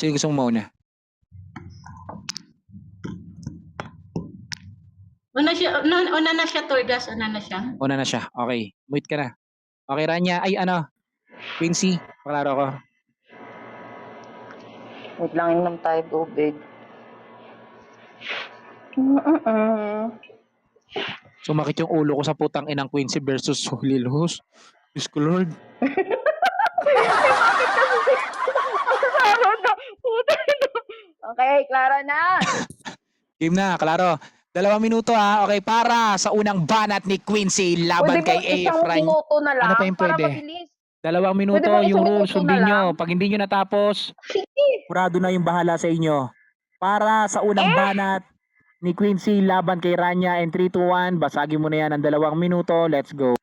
Sino gusto mo mauna? Una na siya, Torgas. Una na siya. Una na siya. Okay. Mute ka na. Okay, Rania. Ay, Quincy. Paklaro ko. Wait lang, inom tayo tubig. Sumakit yung ulo ko sa putang inang Quincy versus Solilhos. Diyos ko, Lord. Okay, Clara na. Game na, klaro. 2 minuto ha. Okay, para sa unang banat ni Quincy laban Pwede kay bang isang Efrain. minuto na lang? Ano pa yung para pwede? mabilis. 2 minuto Pwede bang yung isang rules, minuto sundin na nyo. lang? Pag hindi nyo natapos, kurado na yung bahala sa inyo. Para sa unang banat ni Quincy laban kay Rania in 3, 2, 1. Basagin mo na yan ng 2 minuto. Let's go.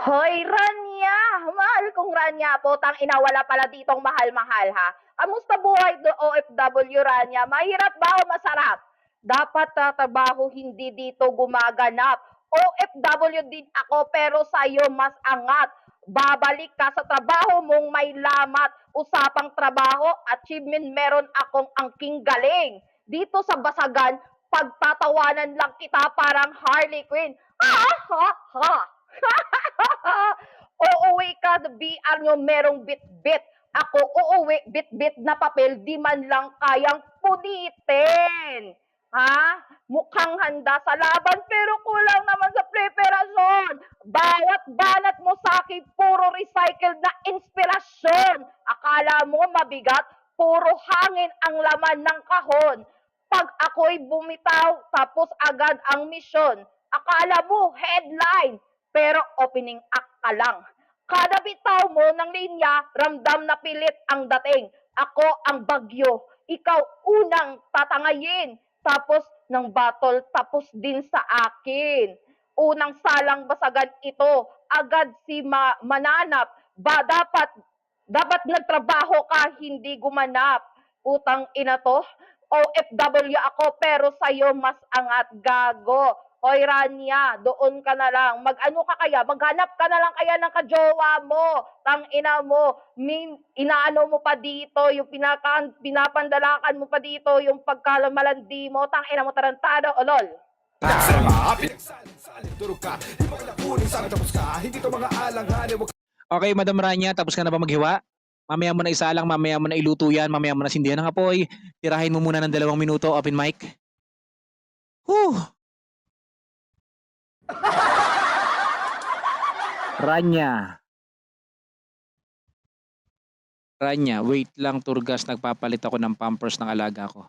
Hoy, Rania! Mahal kong Rania po. Tang ina, wala pala ditong mahal-mahal ha. Kamusta buhay do OFW, Rania? Mahirap ba o masarap? Dapat trabaho hindi dito gumaganap. OFW din ako pero sa'yo mas angat. Babalik ka sa trabaho mong may lamat. Usapang trabaho, achievement meron akong angking galing. Dito sa Basagan, pagtatawanan lang kita parang Harley Quinn. Ha ha ha! Uuwi ka, BR nyo merong bit-bit. Ako uuwi, bit-bit na papel, di man lang kayang punitin. Ha? Mukhang handa sa laban, pero kulang naman sa preparasyon. Bawat banat mo sa akin, puro recycled na inspirasyon. Akala mo mabigat, puro hangin ang laman ng kahon. Pag ako'y bumitaw, tapos agad ang misyon. Akala mo headline, pero opening act ka lang. Kada bitaw mo ng linya, ramdam na pilit ang dating. Ako ang bagyo, ikaw unang tatangayin. Tapos ng battle, tapos din sa akin. Unang salang Basagan ito, agad si mananap. Ba dapat nagtrabaho ka, hindi gumanap. Putang ina to, OFW ako pero sa'yo mas angat gago. Hoy Rania, doon ka na lang. Mag-ano ka kaya? Maghanap ka na lang kaya ng kajowa mo. Tang ina mo. Inaano mo pa dito, yung pinapandalakan mo pa dito, yung pagkalamalandi mo. Tang ina mo tarantado, olol. Okay, Madam Rania, tapos ka na ba maghiwa? Mamaya mo na isa lang, mamaya mo na iluto yan, mamaya mo na sindihan ng apoy. Tirahin mo muna ng 2 minuto, open mic. Whew! Rania. Rania, wait lang, Turgas, nagpapalit ako ng pampers ng alaga ko.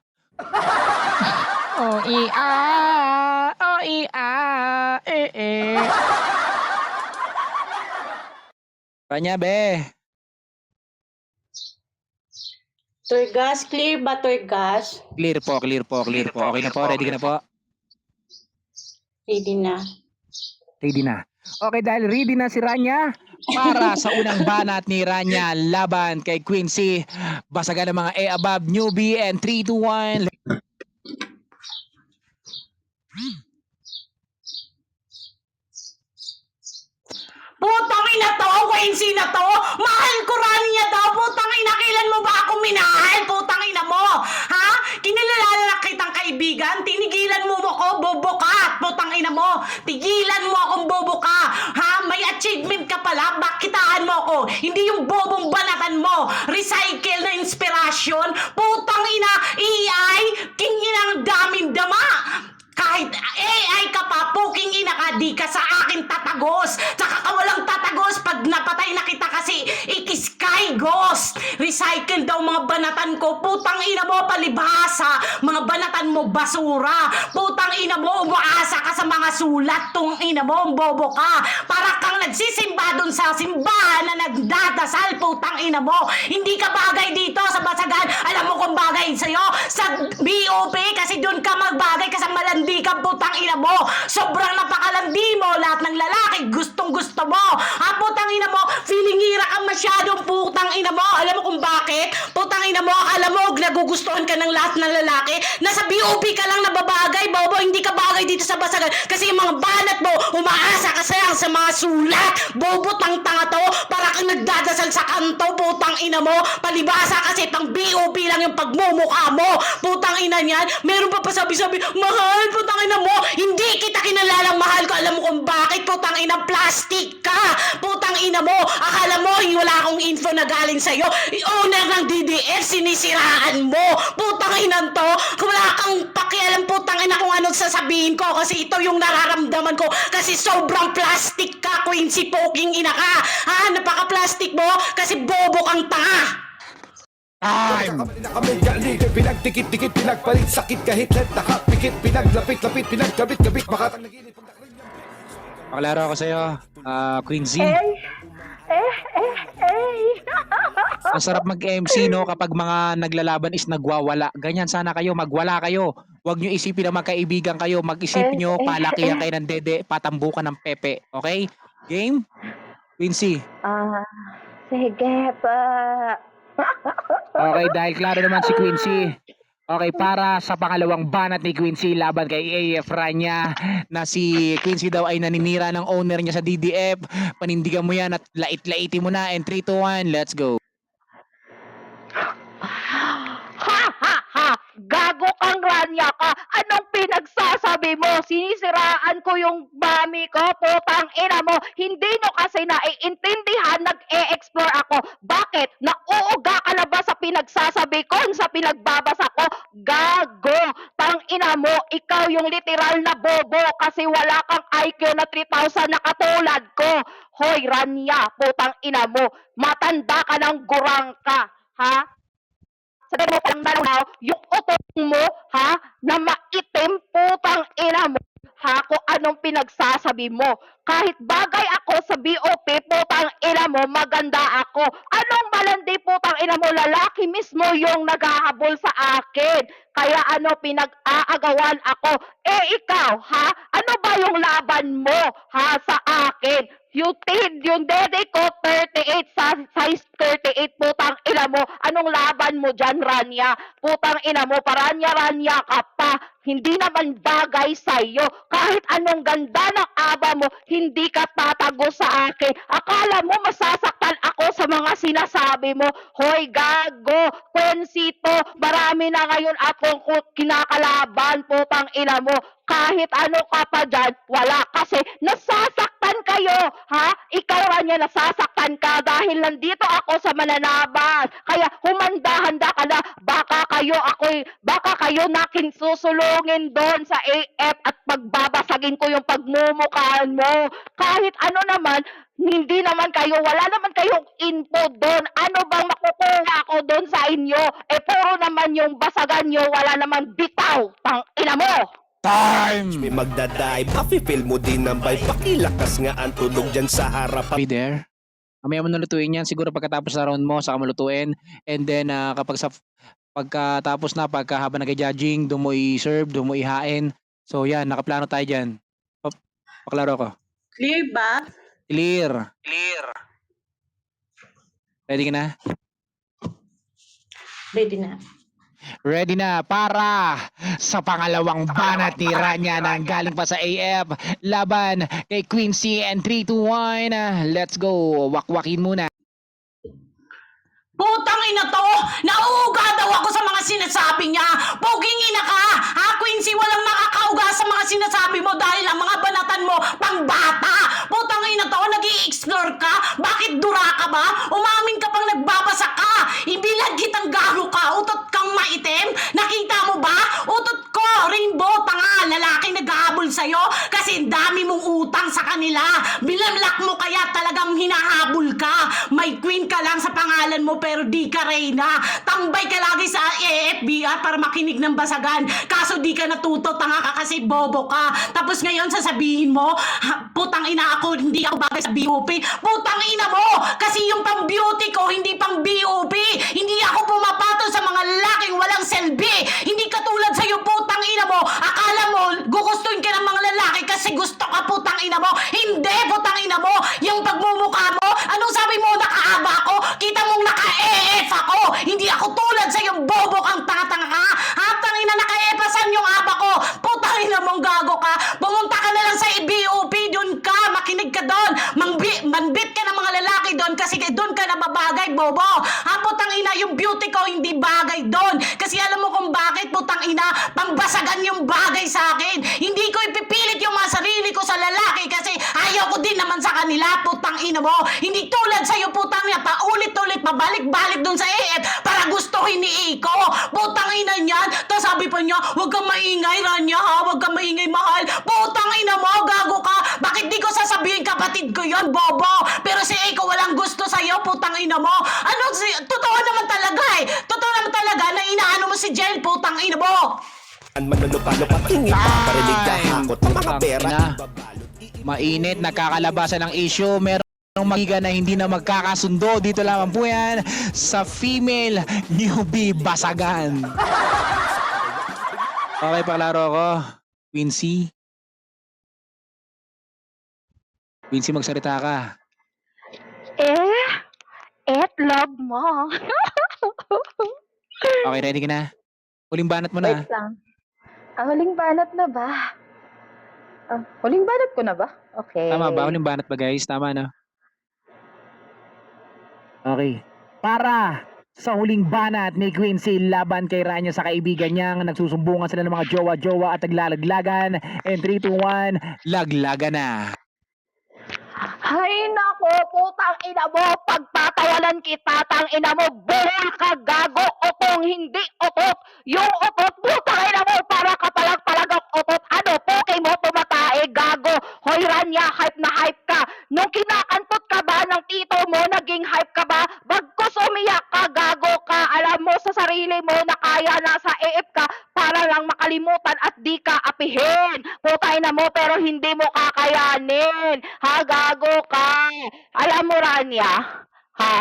Rania, be. Torgas, clear ba, Torgas? Clear po. Okay na po, ready ka na po? Ready na. Ready na. Okay, dahil ready na si Rania, para sa unang banat ni Rania laban kay Quincy. Basagan ng mga A above newbie and 3, 2, 1. Putang ina to, Quincy na to. Mahal ko Rania daw. Putang ina, kailan mo ba ako minahal? Putang ina mo. Ha? Kinilala na kitang kaibigan. Tinigilan mo ko, bobo ka. Putang ina mo. Tigilan mo akong bobo ka. Ha? May achievement ka pala. Bakitaan mo ako. Hindi yung bobong banatan mo. Recycle na inspirasyon. Putang ina, AI. Kinginang daming dama. Kahit AI ka pa, puking ina ka, di ka sa akin tatagos. Tsaka ka walang tatagos pag napatay na kita kasi ikisky ghost. Recycle daw mga banatan ko. Putang ina mo, palibhasa. Mga banatan mo, basura. Putang ina mo, umaasa ka sa mga sulat. Tung ina mo, bobo ka. Para kang nagsisimba dun sa simbahan na nagdadasal. Putang ina mo. Hindi ka bagay dito sa Basagan. Alam mo kung bagay sa'yo? Sa BOP, kasi dun ka magbagay ka sa malandi ka, putang ina mo. Sobrang napakalandi mo. Lahat ng lalaki, gustong gusto mo. Ha, putang ina mo, feeling hira ka masyadong, putang ina mo. Alam mo kung bakit? Putang ina mo, alam mo, nagugustuhan ka ng lahat ng lalaki. Nasa BOP ka lang nababagay, bobo. Hindi ka bagay dito sa Basagan. Kasi yung mga banat mo, umaasa ka sa mga sulat. Bobo, tang-tanga to. Para kang nagdadasal sa kanto, putang ina mo. Palibasa kasi pang BOP lang yung pagmumukha mo. Putang ina niyan, meron pa pasabi-sabi, mahal, putang ina mo. Hindi kita kinalalang mahal ko. Alam mo kung bakit, putang ina, plastic ka. Putang ina mo, akala mo, wala akong info na galing sa'yo. Owner ng DDF, sinisiraan mo. Putang ina to, wala kang pakialam, putang ina, kung anong sasabihin ko. Kasi ito yung nararamdaman ko. Kasi sobrang plastic ka, Quincy, poking ina ka. Ha, napaka-plastic mo kasi bobo kang tanga. Time! Kami galing, pinagdikit-dikit, pinagpalit, sakit kahit let, nakapikit, pinaglapit-lapit, pinagkabit-kabit, makatang naginip. Paklaro ako sa'yo, Quincy. Ang sarap mag-MC, no, kapag mga naglalaban is nagwawala. Ganyan sana kayo, magwala kayo. Huwag nyo isipin na magkaibigan kayo. Mag-isip nyo, palakihan kayo ng dede, patambukan ng pepe. Okay? Game? Quincy. Sige pa. Okay, dahil klaro naman si Quincy. Okay, para sa pangalawang banat ni Quincy laban kay AF Rania na si Quincy daw ay naninira ng owner niya sa DDF. Panindigan mo yan at lait-laitin mo na. And 3, 2, 1, let's go. Ha ha ha! Gago kang Rania ka! Anong pinagsasabi mo? Sinisiraan ko yung mami ko, putang ina mo! Hindi nyo kasi naiintindihan, nag-e-explore ako. Bakit? Nauuga ka na ba sa pinagsasabi ko, sa pinagbabasa ko? Gago! Tang ina mo, ikaw yung literal na bobo kasi wala kang IQ na 3,000 na katulad ko. Hoy, Rania, putang ina mo, matanda ka ng gurang ka, ha? Sabi mo palang nanaw, yung utok mo, ha, na maitim, putang ina mo, ha, kung anong pinagsasabi mo. Kahit bagay ako sa BOP, putang ina mo, maganda ako. Anong malandi, putang ina mo, lalaki mismo yung naghahabol sa akin. Kaya ano, pinag-aagawan ako. Eh ikaw, ha, ano ba yung laban mo, ha, sa akin? Yung dede ko, 38, size 38, putang ina mo. Anong laban mo dyan, Rania? Putang ina mo, paranya-ranya ka pa. Hindi naman bagay sa'yo. Kahit anong ganda ng aba mo, hindi ka tatago sa akin. Akala mo masasaktan ako sa mga sinasabi mo. Hoy, gago, Quensito, marami na ngayon akong kinakalaban, putang ina mo. Kahit ano ka pa dyan, wala kasi nasasaktan kayo, ha? Ikaw Rania, nasasaktan ka dahil nandito ako sa mananaban. Kaya humanda-handa ka na, baka kayo nakin susulungin doon sa AF at pagbabasagin ko yung pagmumukhaan mo. Kahit ano naman, hindi naman kayo, wala naman kayong info doon. Ano bang makukuha ko doon sa inyo? Eh puro naman yung basagan nyo, wala naman bitaw. Tang ina mo! Time! May magdadive, api-feel mo din ng vibe, pakilakas nga ang tunog dyan sa harapan. Be there. Mamaya mo nalutuin yan. Siguro pagkatapos na round mo, saka mo lutuin. And then, pagkatapos na, habang nag-judging, doon mo i-serve, doon mo ihain. So, yan. Nakaplano tayo dyan. Paklaro ko. Clear ba? Clear. Ready ka na? Ready na. Ready na para sa pangalawang banat ni Rania na galing pa sa AF. Laban kay Quincy and 3, 2, 1. Let's go. Wakwakin muna. Putang ina to! Nauuga daw ako sa mga sinasabi niya! Poging ina ka! Ha, Quincy? Walang makakauga sa mga sinasabi mo dahil ang mga banatan mo pangbata! Putang ina to! Nag-i-explore ka? Bakit dura ka ba? Umamin ka pang nagbabasa ka! Ibilad kitang gago ka! Utot kang maitim? Nakita mo ba? Utot ko! Rainbow! Tanga! Lalaking naghahabol sa'yo kasi dami mong utang sa kanila! Binamlak mo kaya talagang hinahabol ka! May queen ka lang sa pangalan mo pero di ka Reyna. Tambay ka lagi sa AFBR para makinig ng basagan. Kaso di ka natuto, tanga ka kasi bobo ka. Tapos ngayon sasabihin mo, putang ina ako, hindi ako bagay sa BOP. Putang ina mo! Kasi yung pang beauty ko, hindi pang BOP. Hindi ako pumapato sa mga lalaking walang selbi. Hindi katulad sa'yo, putang ina mo. Akala mo, gugustuhin ka ng mga lalaki kasi gusto ka, putang ina mo. Hindi, putang ina mo. Yung pagmumukha mo, anong sabi mo, nakaaba ako? Kita mong naka-EF ako. Hindi ako tulad sa yung bobo kang tanga-tanga ka. Hatang ina naka-EFasan yung aba ko. Putang ina mong gago ka. Pumunta ka na lang sa BOP. Doon ka. Makinig ka doon. Manbit ka ng mga lalaki doon kasi doon ka nababagay, bobo. Ha, putang ina, yung beauty ko hindi bagay doon. Kasi alam mo kung bakit, putang ina, pangbasagan yung bagay sa akin. Hindi ko ipipilit yung mga sarili ko sa lalaki kasi ayaw ko din naman sa kanila, putang ina mo. Hindi tulad sa'yo, putang ina, paulit-ulit, pabalik-balik doon sa EF para gustuhin ni Iko. Putang ina niyan. Tapos sabi pa niya, huwag kang maingay, Rania, ha? Huwag kang maingay, mahal. Putang ina mo, gago ka. Bakit di ko sasabihin kapatid ko yon, bobo? Pero si Iko walang gusto sa'yo, putang ina mo. Ano, totoo naman talaga eh. Totoo naman talaga na inaano mo si Jel, putang ina mo. Manlulupa-lupa, tingin pa, parinig na hakot ng mga Putang pera. ina. Mainit, nakakalabasan ng issue. Meron magiga na hindi na magkakasundo. Dito lamang po yan sa Female Newbie Basagan. Okay, paklaro ko. Quincy. Quincy, magsalita ka. Love mo. Okay, ready ka na? Huling banat mo na. Wait lang. Huling banat na ba? Huling banat ko na ba? Okay. Tama ba? Huling banat ba, guys? Tama, no? Okay. Para sa huling banat ni Quincy laban kay Rania sa kaibigan niyang nagsusumbungan sila ng mga jowa-jowa at naglalaglagan. And 3, 2, 1, laglagan na. Hay nako, putang ina mo, pagtatawanan kita, tang ina mo, buhol ka, gago, otong hindi otot. Yung otot, putang ina mo, para ka talagang otot. Ano, poke mo, tumatae, gago. Hoy, Rania, hype na hype ka. Nung kinakantot ka ba ng tito mo, naging hype ka ba? Bagkus umiyak ka, gago ka. Alam mo sa sarili mo na kaya nasa EF ka para lang makalimutan at di ka apihin. Putay na mo, pero hindi mo kakayanin. Ha, gago ka. Alam mo, Rania, ha,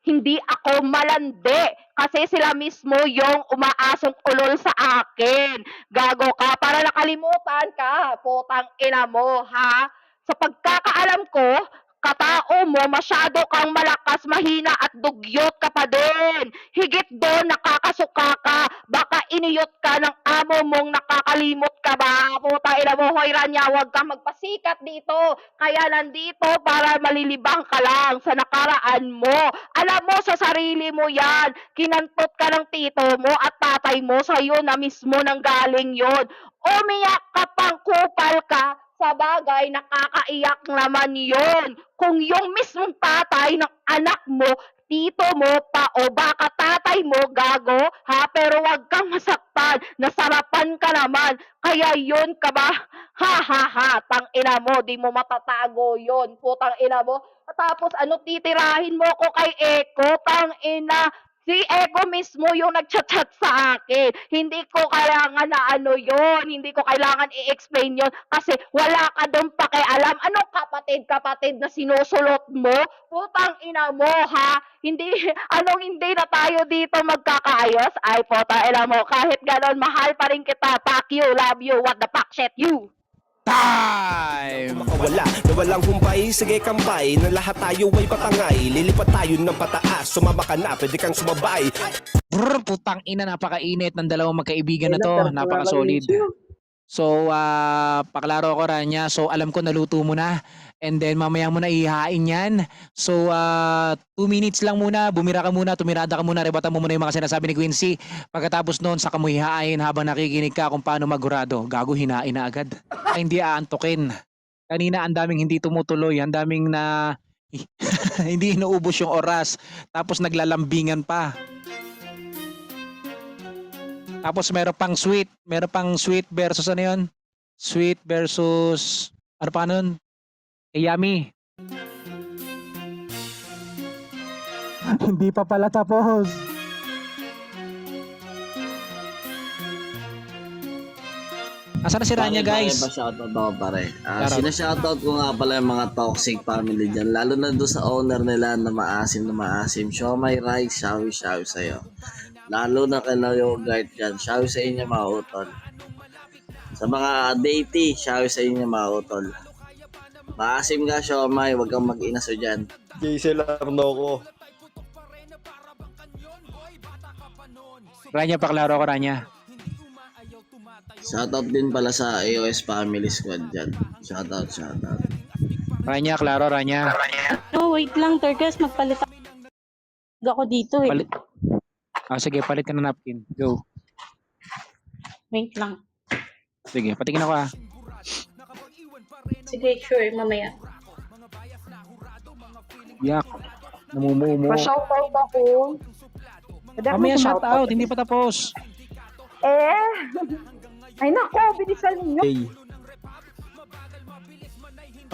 hindi ako malandi kasi sila mismo yung umaasong ulol sa akin. Gago ka, para nakalimutan ka, putang ina mo, ha? Sa pagkakaalam ko, katao mo, masyado kang malakas, mahina at dugyot ka pa din. Higit doon, nakakasuka ka. Baka iniyot ka ng amo mong nakakalimot ka ba? Puta ina mo, hoy Rania, huwag kang magpasikat dito. Kaya nandito para malilibang ka lang sa nakaraan mo. Alam mo sa sarili mo yan. Kinantot ka ng tito mo at tatay mo, sa'yo na mismo nang galing yon. Umiyak ka pang kupal ka. Sa bagay, nakakaiyak naman yon. Kung yung mismong tatay ng anak mo, tito mo pa o baka tatay mo, gago, ha? Pero wag kang masaktan, nasarapan ka naman. Kaya yun ka ba? Ha ha ha, tang ina mo, di mo matatago yon, putang ina mo. Tapos ano, titirahin mo ko kay Eko, tang ina. Si Eko mismo yung nagchat-chat sa akin. Hindi ko kailangan na ano yon, hindi ko kailangan i-explain yon kasi wala ka doon pakialam. Anong kapatid na sinusulot mo? Putang ina mo, ha? Hindi, hindi na tayo dito magkakaayos? Ay, puta, ina mo, kahit ganon, mahal pa rin kita. Fuck you, love you, what the fuck, shit you. Time! Makawala na walang humpay, sige kambay na lahat tayo ay patangay. Lilipat tayo ng pataas, sumama ka na, pwede kang sumabay. Brr, putang ina, napakainit ng dalawang magkaibigan na to. Napaka-solid. So, paklaro ko, Rania. So, alam ko naluto mo na. And then, mamaya mo na ihain yan. So, 2 minutes lang muna. Bumira ka muna, tumirada ka muna. Rebatan mo muna yung mga sinasabi ni Quincy. Pagkatapos noon, saka mo ihain habang nakikinig ka kung paano magurado. Gago, hinain na agad. Ay, hindi aantukin. Kanina, ang daming hindi tumutuloy. Ang daming na hindi inuubos yung oras. Tapos, naglalambingan pa. Tapos meron pang sweet. Meron pang sweet versus ano yun? Sweet versus ano pa nun? Yummy. Hindi pa pala tapos. Asan na si Rania, guys? Shoutout ako pare. Claro. Sinashoutout ko nga pala yung mga toxic family dyan. Lalo na doon sa owner nila na maasim na maasim. Siomay rice, shawi-shawi sa'yo. Lalo na kay yogurt dyan. Shawi sa inyo mga utol. Sa mga deity, shawi sa inyo mga utol. Maasim nga siomay, huwag kang mag-inaso dyan. Giselle Arnoco. Rania, paklaro ko, Rania. Shoutout din pala sa AOS Family Squad dyan. Shoutout. Rania, klaro, Rania. No, wait lang, Turkes. Magpalit ako dito eh. Palit. Sige, palit ka na napkin. Go. Wait lang. Sige, patingin ako Sige, sure, mamaya. Yak. Namumumo. Pa-shoutout ako. Pwede ako Mamaya shout mag-shoutout? out, hindi pa tapos. Ay nako, bilisan ninyo. Hey.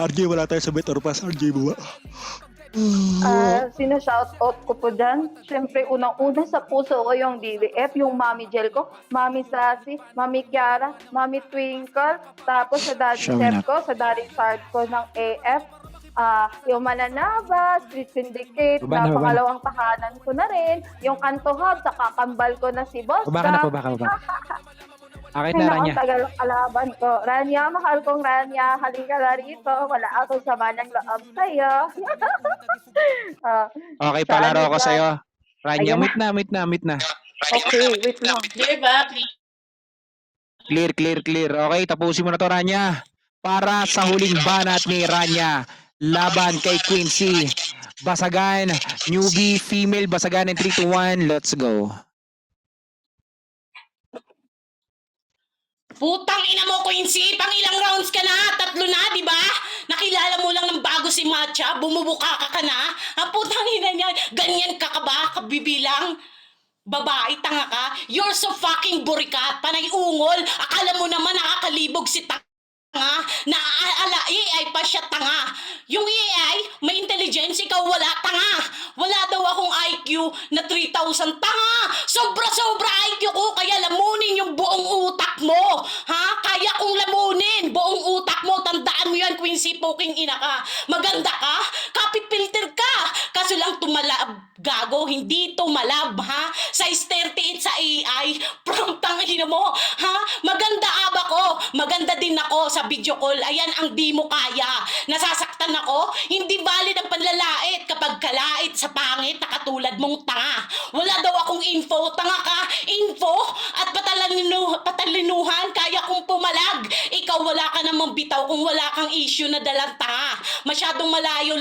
RJ, wala tayo sa bet or pass. RJ, buwa. Sino-shoutout ko po dyan? Siyempre, unang-una sa puso ko yung DVF, yung Mami Jel ko, Mami Sassy, Mami Kiara, Mami Twinkle, tapos sa Daddy Showing Chef up. ko, sa Daddy Sard ko ng AF, yung Mananaba, Street Syndicate, Baba na, na baba na. pangalawang tahanan ko na rin, yung Kanto Hub, sa kakambal ko na si Boss Pabaka na, Jack. pabaka, pabaka. Akit Ay, na, naku, Rania. tagal ng kalaban ko. Rania, mahal kong Rania, halika na rito. Wala akong sama ng loob sa'yo. Okay, palaro ako sa'yo. Rania, Ayan meet na. Okay, wait lang. Clear ba? Clear. Okay, tapusin mo na to, Rania. Para sa huling banat ni Rania. Laban kay Quincy. Basagan, newbie, female, basagan in 3, 2, 1. Let's go. Putang ina mo, Quincy! Pang ilang rounds ka na? 3 na, di ba? Nakilala mo lang ng bago si Matcha? Bumubuka ka na? Ang putang ina niya, ganyan ka ba? Kabibilang? Babae, tanga ka? You're so fucking burikat, panay ungol. Akala mo naman nakakalibog si tanga na AI pa siya tanga. Yung AI, may intelligence, ikaw wala, tanga. Wala daw akong IQ na 3,000, tanga. Sobra-sobra IQ ko, kaya lamunin yung buong utak mo. Ha? Kaya kong lamunin buong utak mo. Tandaan mo yan, Quincy, poking ina ka. Maganda ka? Kapit filter ka. Kaso lang tumalab, gago, hindi tumalab, ha? Size 38 sa AI, promptang ina mo, ha? Maganda aba ko, maganda din ako sa video call, ayan ang di mo kaya. Nasasaktan ako, hindi valid ang panlalait kapag kalait sa pangit na katulad mong tanga. Wala daw akong info, tanga ka, info at patalinuhan, kaya kong pumalag. Ikaw wala ka namang bitaw kung wala kang issue na dalang tanga. Masyadong malayo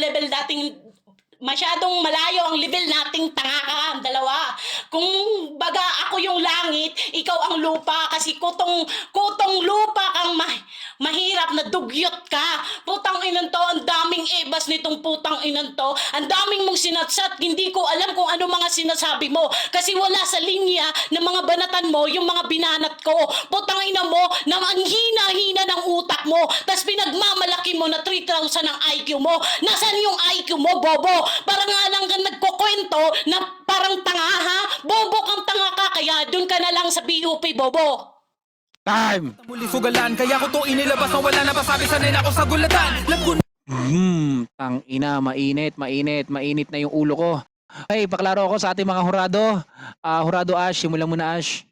ang level nating tanga ka, ang dalawa. Kung baga ako yung langit, ikaw ang lupa, kasi kutong lupa kang mahirap na dugyot ka. Putang inan to, ang daming ebas nitong putang inan to. Ang daming mong sinatsat, hindi ko alam kung ano mga sinasabi mo. Kasi wala sa linya ng mga banatan mo, yung mga binanat ko. Putang ina mo, na ang hina-hina ng utak mo, tas pinagmamalaki mo na 3,000 ang IQ mo. Nasaan yung IQ mo, bobo? Parang nga lang ka nagkukwento na parang tanga, ha? Bobo kang tanga ka, kaya dun ka na lang sa BUP, bobo. Time! Muli sugalan, kaya ko to inilabas na wala na pasabi, sanay na ako sa gulatan. Tang ina, mainit na yung ulo ko. Hey, paklaro ako sa ating mga hurado. Hurado Ash, simulan mo na, Ash.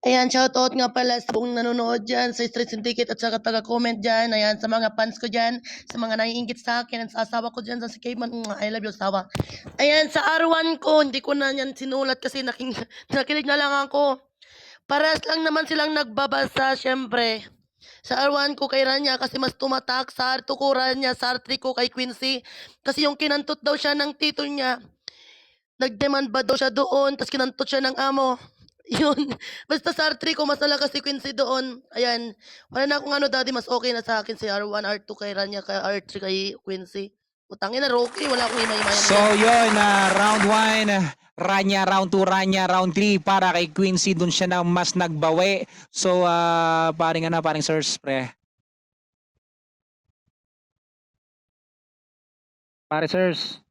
Ayan, shoutout nga pala sa buong nanonood dyan, sa Street Syndicate at saka taga-comment dyan. Ayan, sa mga fans ko dyan, sa mga naiingit sa akin, at sa asawa ko dyan, sa si Caveman, I love you, asawa. Ayan, sa R1 ko, hindi ko na yan sinulat kasi nakinig na lang ako. Paras lang naman silang nagbabasa, syempre. Sa R1 ko kay Rania kasi mas tumatak, sa R2 ko Rania, sa R3 ko kay Quincy. Kasi yung kinantot daw siya ng tito niya, nag-demand ba daw siya doon, tapos kinantot siya ng amo. Yun. Basta sa R3 ko, mas nalakas si Quincy doon. Ayan. Wala na akong ano, daddy, mas okay na sa akin si R1, R2 kay Rania, kay R3 kay Quincy. Utangin na, Rocky. Wala akong imay-imayan. So yun, round 1, Rania, round 2, Rania, round 3 para kay Quincy, dun siya na mas nagbawi. So paring Sirs, pre. Pare Sirs.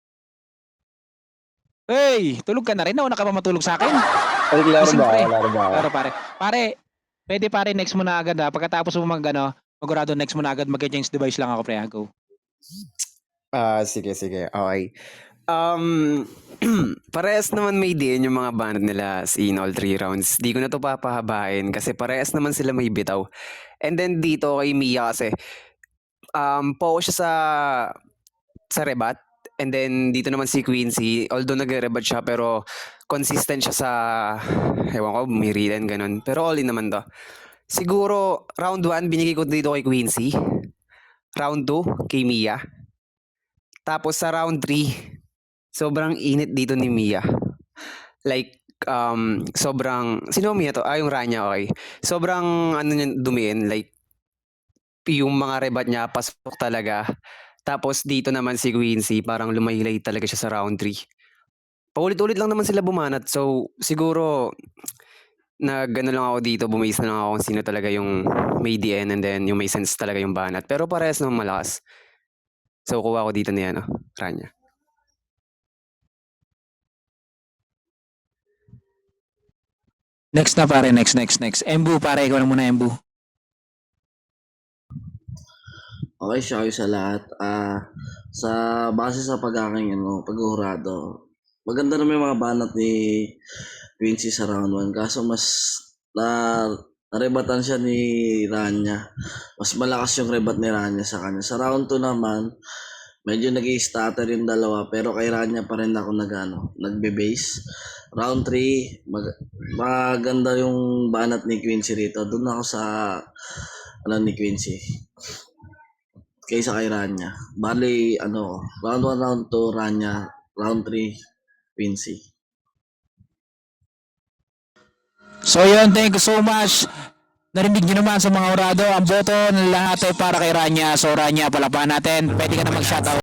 Hey, tulog ka na rin, nauna ka pa matulog sa akin. Ay, klaro Gising, ba? pre. Klaro ba? Claro, pare. Pwede pare, next mo na agad, ha. Pagkatapos mo magurado, next mo na agad, mag-change device lang ako, pre, ha. Go. Sige. Okay. Parehas naman may din yung mga banat nila in all 3 rounds. Di ko na to papahabain kasi parehas naman sila may bitaw. And then dito kay Mia kasi focus siya sa rebat. And then dito naman si Quincy, although nagre-rebat siya pero consistent siya sa ewan ko, mirilan ganun. Pero all in naman to. Siguro round 1 binigay ko dito kay Quincy. round 2 kay Mia. Tapos sa round 3, sobrang init dito ni Mia. Like, sobrang, sino Mia to? Yung Rania, okay. Sobrang, ano niya, dumiin, like, yung mga rebat niya, pasok talaga. Tapos dito naman si Quincy, parang lumaylay talaga siya sa round 3. Paulit-ulit lang naman sila bumanat. So, siguro, nag-ano lang ako dito, bumase na lang ako kung sino talaga yung may DN and then yung may sense talaga yung banat. Pero parehas naman malakas. So, kuha ko dito niya, Rania. Next na pare, next. Embu pare, ikaw na muna Embu. Okay, shout out sa lahat. Sa base sa pag-aking pag-uhurado, maganda naman yung mga banat ni Quincy sa round 1. Kaso mas narebatan siya ni Rania. Mas malakas yung rebat ni Rania sa kanya. Sa round 2 naman, medyo nag-i-stutter yung dalawa, pero kay Rania pa rin ako nagbe-base. Round 3, maganda yung banat ni Quincy rito. Doon ako sa ni Quincy. Kaysa kay Rania. Bali, round 1, round 2, Rania. Round 3, Quincy. So yun, thank you so much. Narinig nyo naman sa mga orado, ang boto ng lahat ay para kay Rania. So Rania, palapahan natin. Pwede ka na mag-shoutout.